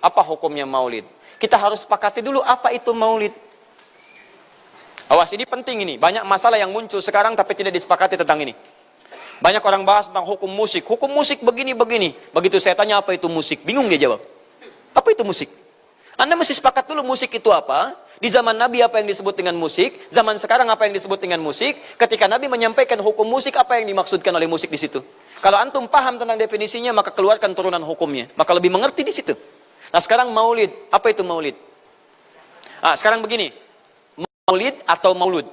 Apa hukumnya maulid? Kita harus sepakati dulu apa itu maulid. Awas, ini penting ini. Banyak masalah yang muncul sekarang tapi tidak disepakati tentang ini. Banyak orang bahas tentang hukum musik. Hukum musik begini-begini. Begitu saya tanya apa itu musik, bingung dia jawab. Apa itu musik? Anda mesti sepakat dulu musik itu apa. Di zaman Nabi apa yang disebut dengan musik. Zaman sekarang apa yang disebut dengan musik. Ketika Nabi menyampaikan hukum musik, apa yang dimaksudkan oleh musik di situ. Kalau antum paham tentang definisinya, maka keluarkan turunan hukumnya. Maka lebih mengerti di situ. Nah sekarang maulid. Apa itu maulid? Sekarang begini. Maulid atau maulud?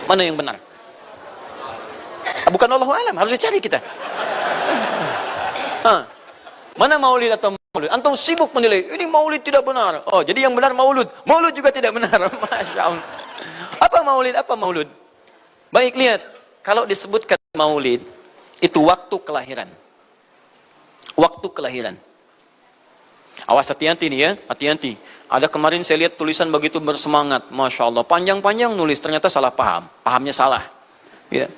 Mana yang benar? Bukan Allahu a'lam, harus dicari kita. Mana maulid atau maulud? Antum sibuk menilai, ini maulid tidak benar. Oh, jadi yang benar maulud. Maulud juga tidak benar. Masya Allah. Apa maulid? Apa maulud? Baik, lihat. Kalau disebutkan maulid, itu waktu kelahiran. Waktu kelahiran. Awas, hati-hati nih ya, hati-hati. Ada kemarin saya lihat tulisan begitu bersemangat, Masya Allah, panjang-panjang nulis, ternyata salah paham, pahamnya salah. Ya.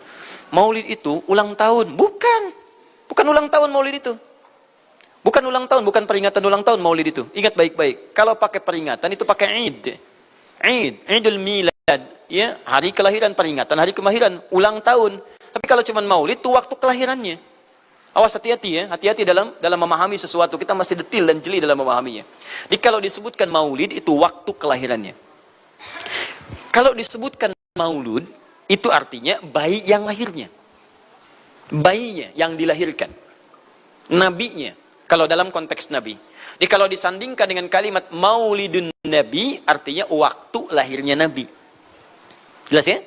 Maulid itu ulang tahun, bukan ulang tahun maulid itu. Bukan ulang tahun, bukan peringatan ulang tahun maulid itu. Ingat baik-baik, kalau pakai peringatan itu pakai Idul Milad, ya, hari kelahiran, peringatan hari kelahiran, ulang tahun. Tapi kalau cuma maulid itu waktu kelahirannya. Awas, hati-hati ya, hati-hati dalam memahami sesuatu. Kita masih detil dan jeli dalam memahaminya. Jadi kalau disebutkan maulid itu waktu kelahirannya. Kalau disebutkan maulud itu artinya bayi yang lahirnya. Bayinya yang dilahirkan. Nabinya. Kalau dalam konteks Nabi. Jadi kalau disandingkan dengan kalimat maulidun Nabi artinya waktu lahirnya Nabi. Jelas ya?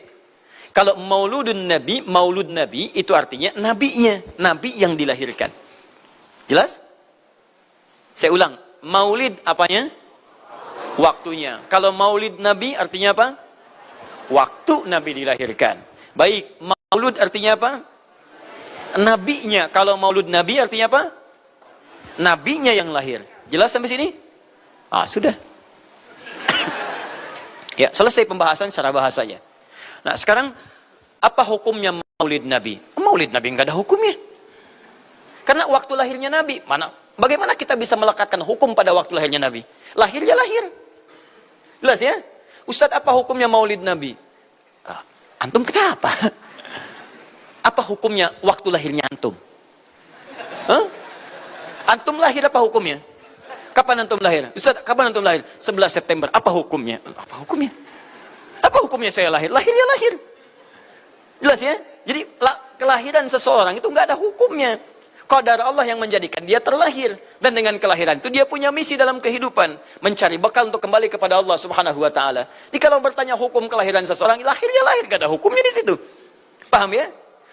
Kalau maulud Nabi itu artinya nabinya, nabi yang dilahirkan. Jelas? Saya ulang, maulid apanya? Waktunya. Kalau maulid Nabi artinya apa? Waktu Nabi dilahirkan. Baik, maulud artinya apa? Nabinya. Kalau maulud Nabi artinya apa? Nabinya yang lahir. Jelas sampai sini? Sudah. Ya, selesai pembahasan secara bahasanya. Nah, sekarang apa hukumnya maulid Nabi? Maulid Nabi enggak ada hukumnya. Karena waktu lahirnya Nabi, bagaimana kita bisa melekatkan hukum pada waktu lahirnya Nabi? Lahir ya lahir. Jelas ya? Ustaz, apa hukumnya maulid Nabi? Antum kenapa? Apa hukumnya waktu lahirnya antum? Antum lahir apa hukumnya? Kapan antum lahir? Ustaz, kapan antum lahir? 11 September. Apa hukumnya? Apa hukumnya? Apa hukumnya saya lahir? Lahir ya lahir. Jelas ya? Jadi kelahiran seseorang itu nggak ada hukumnya. Qadar Allah yang menjadikan dia terlahir. Dan dengan kelahiran itu dia punya misi dalam kehidupan. Mencari bekal untuk kembali kepada Allah subhanahu wa ta'ala. Jadi kalau bertanya hukum kelahiran seseorang, lahir ya lahir. Nggak ada hukumnya di situ. Paham ya?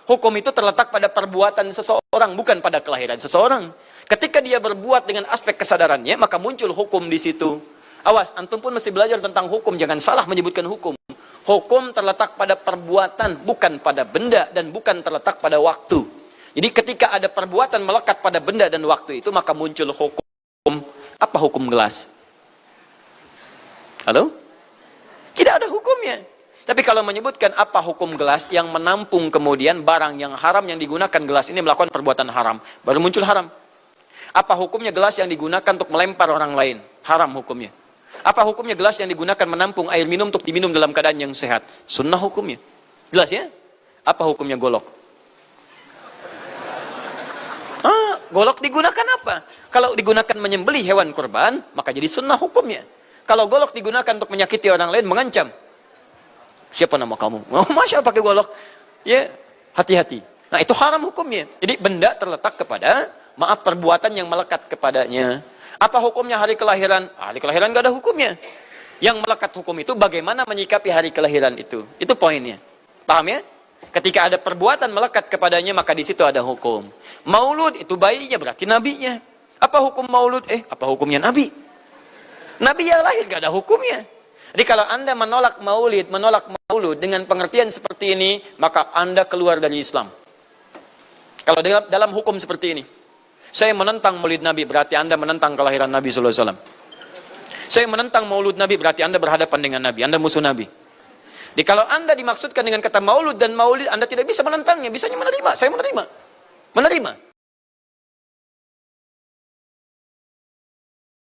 Hukum itu terletak pada perbuatan seseorang, bukan pada kelahiran seseorang. Ketika dia berbuat dengan aspek kesadarannya, maka muncul hukum di situ. Awas, antum pun mesti belajar tentang hukum. Jangan salah menyebutkan hukum. Hukum terletak pada perbuatan, bukan pada benda, dan bukan terletak pada waktu. Jadi ketika ada perbuatan melekat pada benda dan waktu itu, maka muncul hukum. Apa hukum gelas? Halo? Tidak ada hukumnya. Tapi kalau menyebutkan apa hukum gelas yang menampung kemudian barang yang haram yang digunakan gelas ini melakukan perbuatan haram, baru muncul haram. Apa hukumnya gelas yang digunakan untuk melempar orang lain? Haram hukumnya. Apa hukumnya gelas yang digunakan menampung air minum untuk diminum dalam keadaan yang sehat? Sunnah hukumnya. Jelas ya? Apa hukumnya golok? Golok digunakan apa? Kalau digunakan menyembelih hewan kurban, maka jadi sunnah hukumnya. Kalau golok digunakan untuk menyakiti orang lain, mengancam. Siapa nama kamu? Masya Allah pakai golok. Ya, hati-hati. Nah, itu haram hukumnya. Jadi benda terletak kepada, perbuatan yang melekat kepadanya. Apa hukumnya hari kelahiran? Hari kelahiran nggak ada hukumnya. Yang melekat hukum itu bagaimana menyikapi hari kelahiran itu. Itu poinnya. Paham ya? Ketika ada perbuatan melekat kepadanya, maka di situ ada hukum. Maulud itu bayinya, berarti nabinya. Apa hukum maulud? Apa hukumnya nabi? Nabi yang lahir nggak ada hukumnya. Jadi kalau Anda menolak maulud dengan pengertian seperti ini, maka Anda keluar dari Islam. Kalau dalam hukum seperti ini, saya menentang maulid Nabi, berarti Anda menentang kelahiran Nabi SAW. Saya menentang maulud Nabi, berarti Anda berhadapan dengan Nabi, Anda musuh Nabi. Jadi kalau Anda dimaksudkan dengan kata maulud dan maulid, Anda tidak bisa menentangnya, bisanya menerima. Saya menerima.